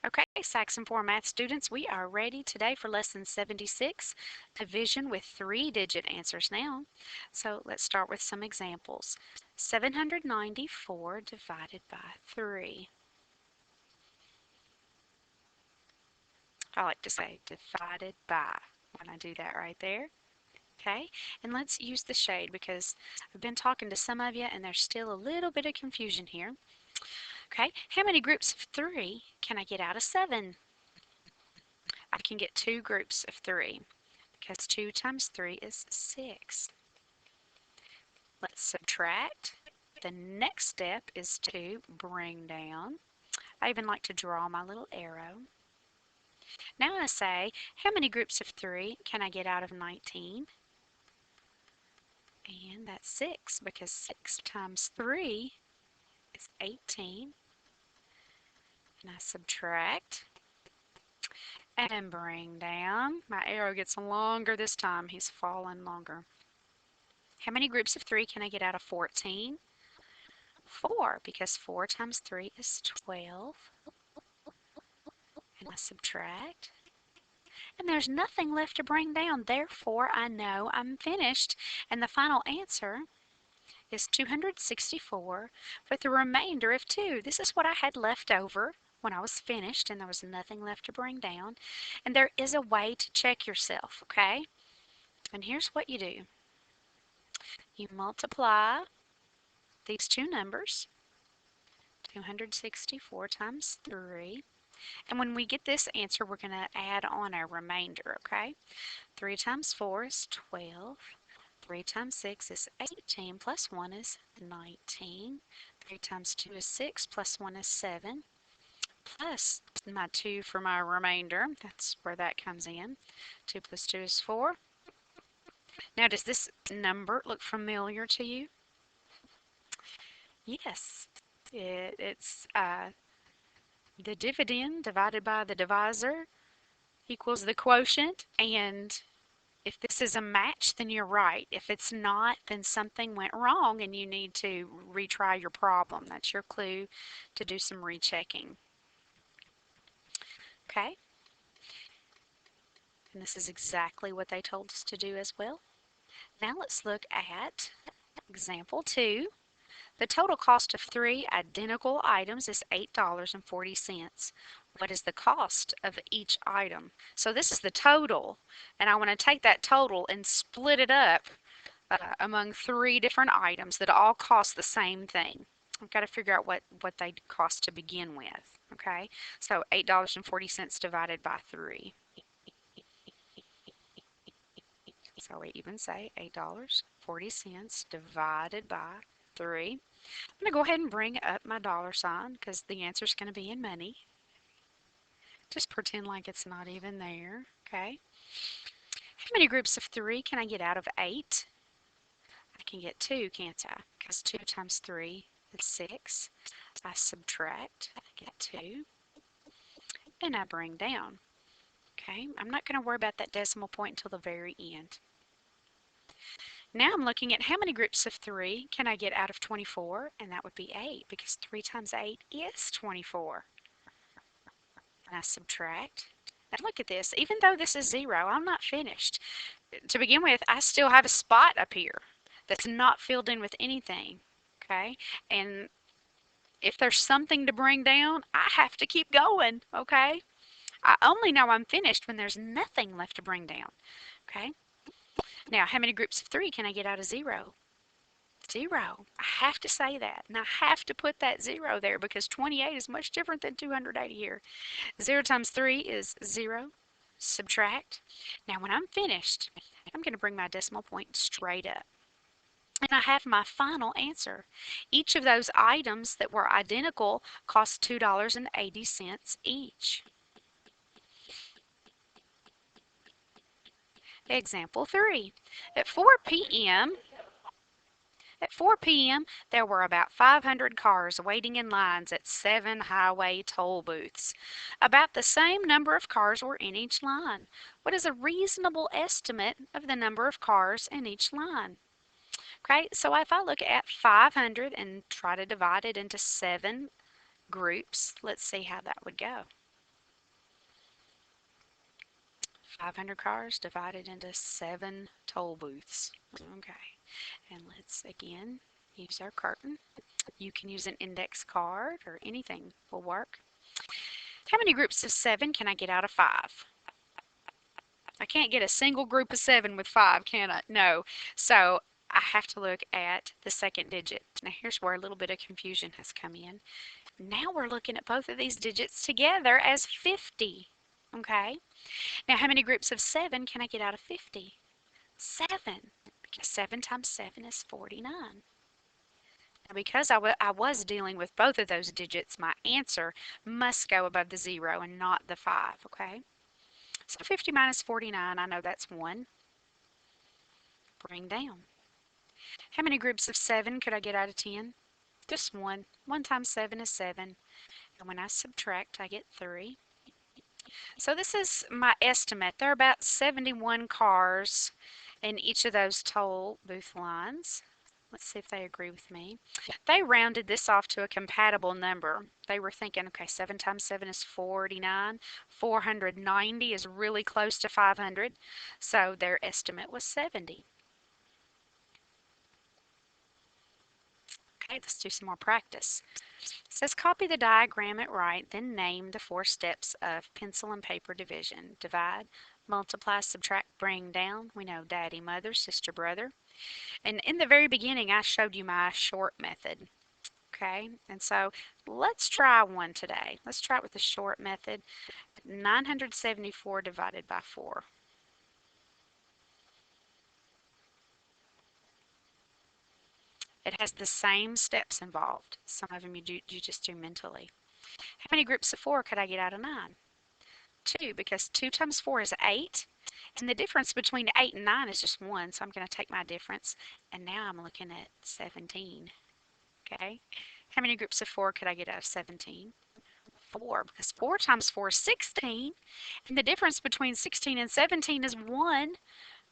Okay, Saxon 4 math students, we are ready today for lesson 76, division with 3-digit answers now. So let's start with some examples. 794 divided by 3. I like to say divided by when I do that right there. Okay, and let's use the shade because I've been talking to some of you and there's still a little bit of confusion here. Okay, how many groups of 3 can I get out of 7? I can get 2 groups of 3. Because 2 times 3 is 6. Let's subtract. The next step is to bring down. I even like to draw my little arrow. Now I say, how many groups of 3 can I get out of 19? And that's 6, because 6 times 3 is 18. And I subtract and bring down. My arrow gets longer this time. He's fallen longer. How many groups of 3 can I get out of 14? 4, because 4 times 3 is 12. And I subtract. And there's nothing left to bring down. Therefore, I know I'm finished. And the final answer is 264 with a remainder of 2. This is what I had left over when I was finished and there was nothing left to bring down. And there is a way to check yourself, okay? And here's what you do. You multiply these two numbers, 264 times 3. And when we get this answer, we're going to add on our remainder, okay? 3 times 4 is 12. 3 times 6 is 18, plus 1 is 19. 3 times 2 is 6, plus 1 is 7. Plus my 2 for my remainder. That's where that comes in. 2 plus 2 is 4. Now, does this number look familiar to you? Yes. It's the dividend divided by the divisor equals the quotient, and if this is a match, then you're right. If it's not, then something went wrong and you need to retry your problem. That's your clue to do some rechecking. Okay? And this is exactly what they told us to do as well. Now let's look at example 2. The total cost of 3 identical items is $8.40. What is the cost of each item? So this is the total, and I want to take that total and split it up among 3 different items that all cost the same thing. I've got to figure out what they cost to begin with. Okay, so $8.40 divided by 3. So we even say $8.40 divided by 3. I'm going to go ahead and bring up my dollar sign because the answer is going to be in money. Just pretend like it's not even there. Okay. How many groups of 3 can I get out of 8? I can get 2, can't I? Because 2 times 3 is 6. I subtract, I get 2, and I bring down. Okay, I'm not going to worry about that decimal point until the very end. Now I'm looking at how many groups of 3 can I get out of 24, and that would be 8, because 3 times 8 is 24. And I subtract. Now look at this. Even though this is 0, I'm not finished. To begin with, I still have a spot up here that's not filled in with anything. Okay, and if there's something to bring down, I have to keep going. Okay, I only know I'm finished when there's nothing left to bring down. Okay, now how many groups of 3 can I get out of 0? 0. I have to say that, and I have to put that 0 there because 28 is much different than 280 here. 0 times 3 is 0. Subtract. Now when I'm finished, I'm going to bring my decimal point straight up. And I have my final answer. Each of those items that were identical cost $2.80 each. Example 3. At 4 p.m., there were about 500 cars waiting in lines at 7 highway toll booths. About the same number of cars were in each line. What is a reasonable estimate of the number of cars in each line? Okay, so if I look at 500 and try to divide it into 7 groups, let's see how that would go. 500 cars divided into 7 toll booths. Okay, and let's again use our curtain. You can use an index card or anything will work. How many groups of 7 can I get out of 5? I can't get a single group of 7 with 5, can I? No. So I have to look at the second digit. Now here's where a little bit of confusion has come in. Now we're looking at both of these digits together as 50. Okay? Now how many groups of 7 can I get out of 50? 7. Because 7 times 7 is 49. Now because I was dealing with both of those digits, my answer must go above the 0 and not the 5. Okay? So 50 minus 49, I know that's 1. Bring down. How many groups of 7 could I get out of 10? Just 1. 1 times 7 is 7. And when I subtract, I get 3. So this is my estimate. There are about 71 cars in each of those toll booth lines. Let's see if they agree with me. They rounded this off to a compatible number. They were thinking, okay, 7 times 7 is 49. 490 is really close to 500. So their estimate was 70. Okay, let's do some more practice. It says copy the diagram at right, then name the 4 steps of pencil and paper division. Divide, multiply, subtract, bring down. We know daddy, mother, sister, brother. And in the very beginning, I showed you my short method. Okay, and so let's try one today. Let's try it with the short method. 974 divided by 4. It has the same steps involved. Some of them you just do mentally. How many groups of 4 could I get out of 9? 2, because 2 times 4 is 8. And the difference between 8 and 9 is just 1, so I'm going to take my difference. And now I'm looking at 17. Okay? How many groups of 4 could I get out of 17? 4, because 4 times 4 is 16. And the difference between 16 and 17 is 1.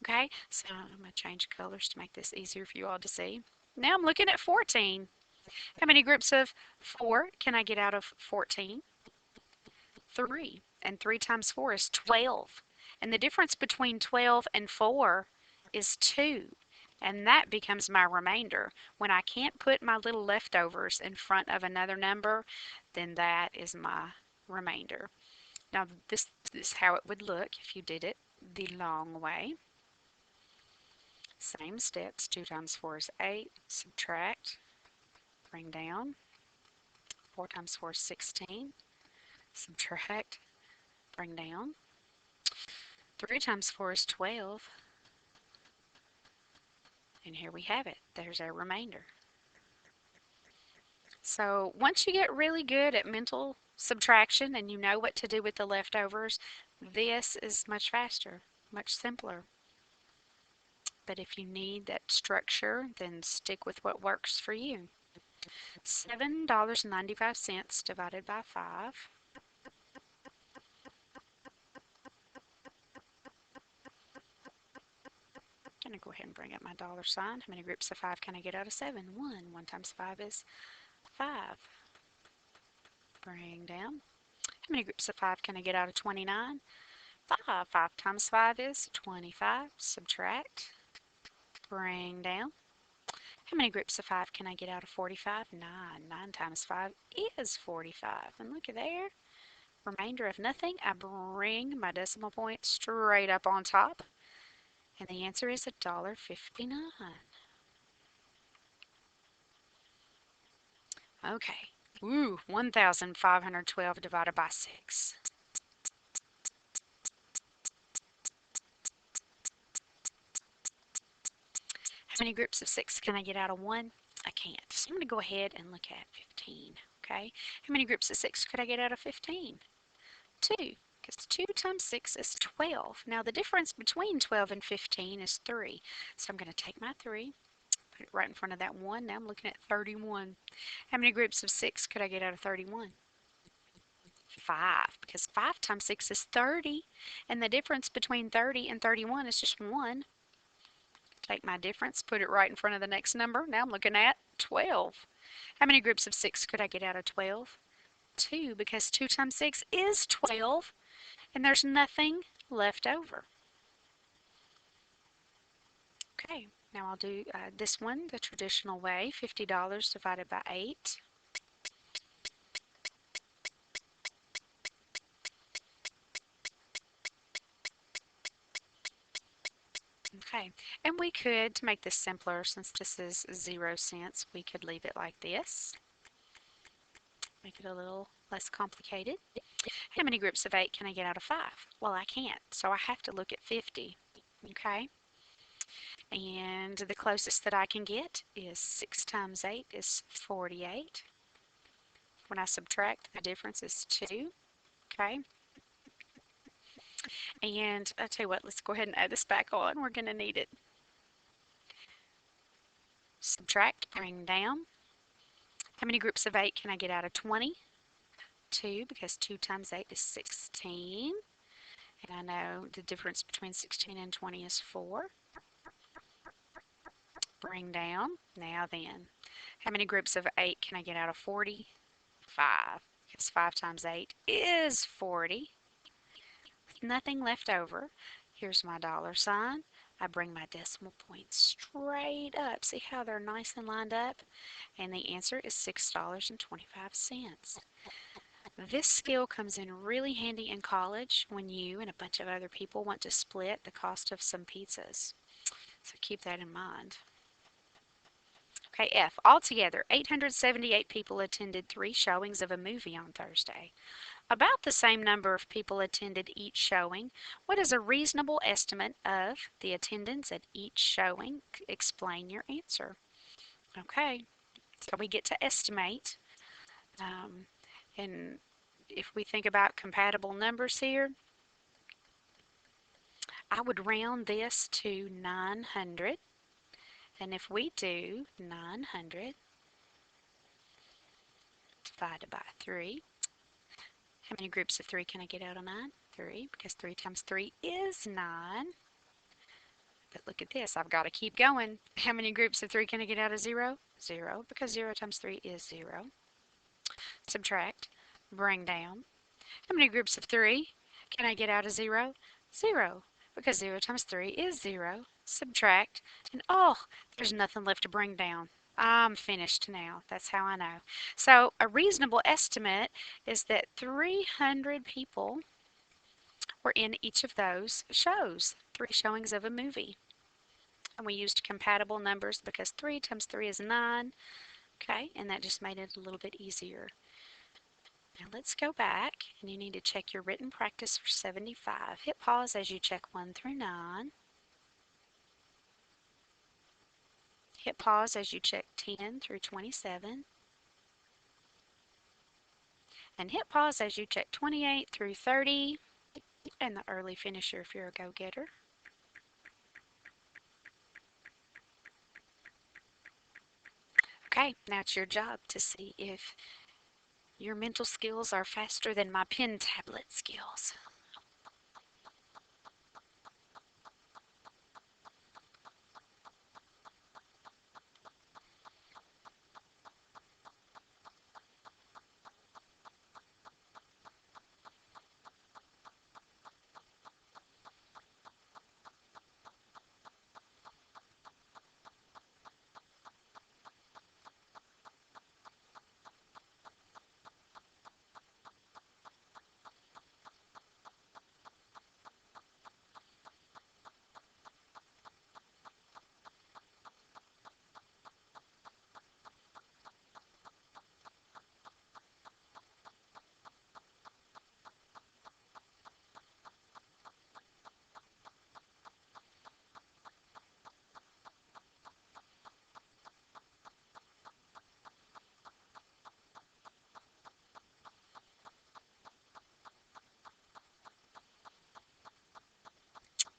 Okay? So I'm going to change colors to make this easier for you all to see. Now I'm looking at 14. How many groups of 4 can I get out of 14? 3. And 3 times 4 is 12. And the difference between 12 and 4 is 2. And that becomes my remainder. When I can't put my little leftovers in front of another number, then that is my remainder. Now this is how it would look if you did it the long way. Same steps. 2 times 4 is 8. Subtract. Bring down. 4 times 4 is 16. Subtract. Bring down. 3 times 4 is 12. And here we have it. There's our remainder. So once you get really good at mental subtraction and you know what to do with the leftovers, this is much faster, much simpler. But if you need that structure, then stick with what works for you. $7.95 divided by 5. I'm going to go ahead and bring up my dollar sign. How many groups of 5 can I get out of 7? 1. 1 times 5 is 5. Bring down. How many groups of 5 can I get out of 29? 5. 5 times 5 is 25. Subtract. Bring down. How many groups of 5 can I get out of 45? 9. 9 times 5 is 45. And look at there. Remainder of nothing. I bring my decimal point straight up on top. And the answer is $1.59. Okay. Ooh, 1,512 divided by 6. How many groups of 6 can I get out of 1? I can't. So I'm going to go ahead and look at 15. Okay. How many groups of 6 could I get out of 15? 2. Because 2 times 6 is 12. Now the difference between 12 and 15 is 3. So I'm going to take my 3, put it right in front of that 1. Now I'm looking at 31. How many groups of 6 could I get out of 31? 5, because 5 times 6 is 30, and the difference between 30 and 31 is just 1. Take my difference, put it right in front of the next number. Now I'm looking at 12. How many groups of 6 could I get out of 12? 2, because 2 times 6 is 12, and there's nothing left over. Okay, now I'll do this one the traditional way, $50 divided by 8. Okay, and we could, to make this simpler, since this is 0 cents, we could leave it like this. Make it a little less complicated. How many groups of 8 can I get out of 5? Well, I can't, so I have to look at 50. Okay, and the closest that I can get is 6 times 8 is 48. When I subtract, the difference is 2. Okay, and I'll tell you what, let's go ahead and add this back on. We're going to need it. Subtract, bring down. How many groups of 8 can I get out of 20? 2, because 2 times 8 is 16. And I know the difference between 16 and 20 is 4. Bring down. Now then, how many groups of 8 can I get out of 40? 5, because 5 times 8 is 40. Nothing left over. Here's my dollar sign. I bring my decimal point straight up. See how they're nice and lined up? And the answer is $6.25. This skill comes in really handy in college when you and a bunch of other people want to split the cost of some pizzas. So keep that in mind. Okay, F. Altogether, 878 people attended 3 showings of a movie on Thursday. About the same number of people attended each showing. What is a reasonable estimate of the attendance at each showing? Explain your answer. Okay, so we get to estimate. And if we think about compatible numbers here, I would round this to 900. And if we do 900 divided by 3, how many groups of 3 can I get out of 9? 3, because 3 times 3 is 9. But look at this, I've got to keep going. How many groups of 3 can I get out of 0? 0, because 0 times 3 is 0. Subtract, bring down. How many groups of 3 can I get out of 0? 0, because 0 times 3 is 0. Subtract, and oh, there's nothing left to bring down. I'm finished now. That's how I know. So a reasonable estimate is that 300 people were in each of those shows, 3 showings of a movie. And we used compatible numbers because 3 times 3 is 9. Okay, and that just made it a little bit easier. Now let's go back, and you need to check your written practice for 75. Hit pause as you check 1 through 9. Hit pause as you check 10 through 27. And hit pause as you check 28 through 30. And the early finisher if you're a go-getter. Okay, now it's your job to see if your mental skills are faster than my pen tablet skills.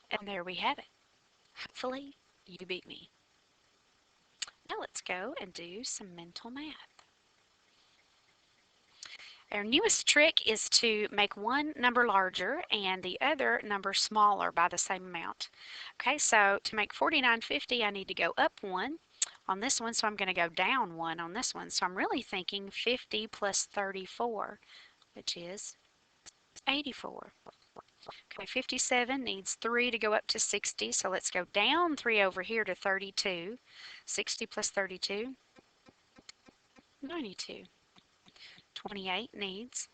And there we have it. Hopefully, you beat me. Now let's go and do some mental math. Our newest trick is to make one number larger and the other number smaller by the same amount. Okay, so to make 4950, I need to go up 1 on this one, so I'm going to go down 1 on this one. So I'm really thinking 50 plus 34, which is 84. Okay, 57 needs 3 to go up to 60, so let's go down 3 over here to 32. 60 plus 32, 92. 28 needs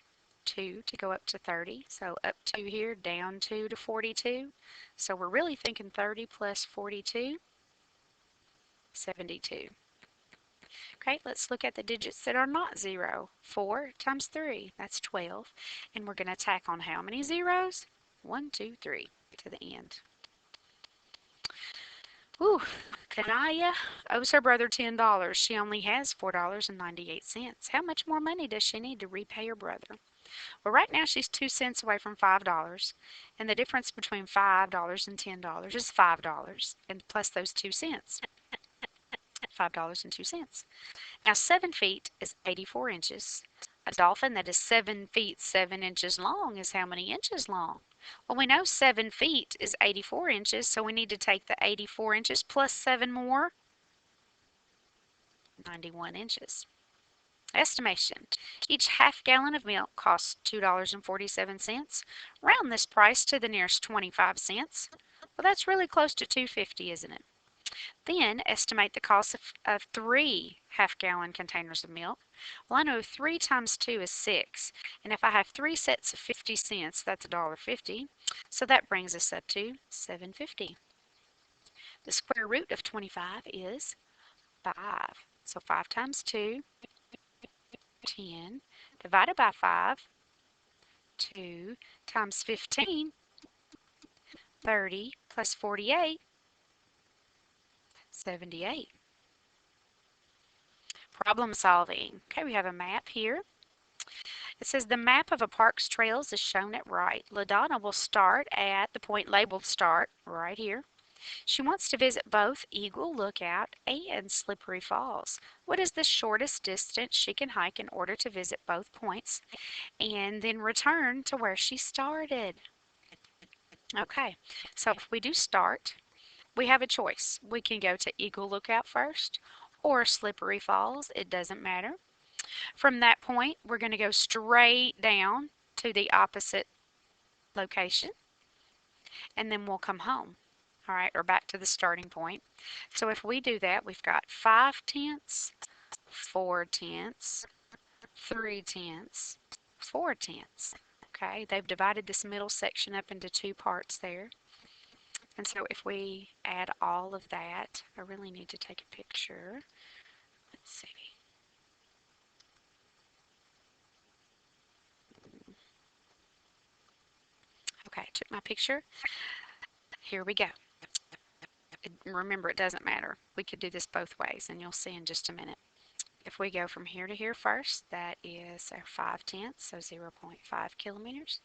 2 to go up to 30, so up 2 here, down 2 to 42. So we're really thinking 30 plus 42, 72. Okay, let's look at the digits that are not 0. 4 times 3, that's 12. And we're going to tack on how many zeros? 1, 2, 3 to the end. Ooh, Kanaya owes her brother $10. She only has $4.98. How much more money does she need to repay her brother? Well, right now she's 2 cents away from $5, and the difference between $5 and $10 is $5, and plus those 2 cents, $5.02. Now 7 feet is 84 inches. A dolphin that is 7 feet 7 inches long is how many inches long? Well, we know 7 feet is 84 inches, so we need to take the 84 inches plus 7 more, 91 inches. Estimation. Each half gallon of milk costs $2.47. Round this price to the nearest 25 cents. Well, that's really close to $2.50, isn't it? Then estimate the cost of 3 half-gallon containers of milk. Well, I know 3 times 2 is 6. And if I have 3 sets of 50 cents, that's $1.50. So that brings us up to $7.50. The square root of 25 is 5. So 5 times 2, 10, divided by 5, 2 times 15, 30, plus 48, 78. Problem solving. Okay, we have a map here. It says the map of a park's trails is shown at right. LaDonna will start at the point labeled start, right here. She wants to visit both Eagle Lookout and Slippery Falls. What is the shortest distance she can hike in order to visit both points and then return to where she started? Okay, so if we do start, we have a choice. We can go to Eagle Lookout first or Slippery Falls. It doesn't matter. From that point, we're going to go straight down to the opposite location, and then we'll come home. All right, or back to the starting point. So if we do that, we've got 5 tenths, 4 tenths, 3 tenths, 4 tenths. Okay, they've divided this middle section up into 2 parts there. And so if we add all of that, I really need to take a picture. Let's see. Okay, I took my picture. Here we go. Remember, it doesn't matter. We could do this both ways, and you'll see in just a minute. If we go from here to here first, that is our 5 tenths, so 0.5 kilometers.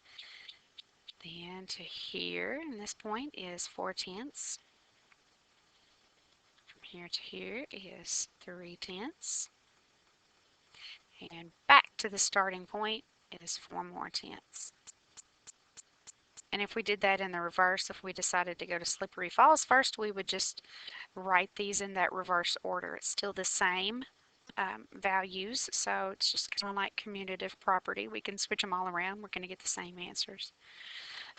Then to here, and this point is 4 tenths. From here to here is 3 tenths. And back to the starting point is 4 more tenths. And if we did that in the reverse, if we decided to go to Slippery Falls first, we would just write these in that reverse order. It's still the same values, so it's just kind of like commutative property. We can switch them all around. We're going to get the same answers.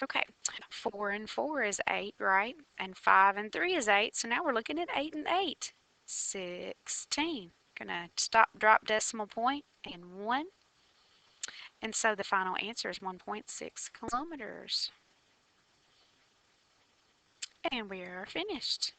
Okay, 4 and 4 is 8, right? And 5 and 3 is 8, so now we're looking at 8 and 8. 16. Gonna stop, drop decimal point, and 1. And so the final answer is 1.6 kilometers. And we are finished.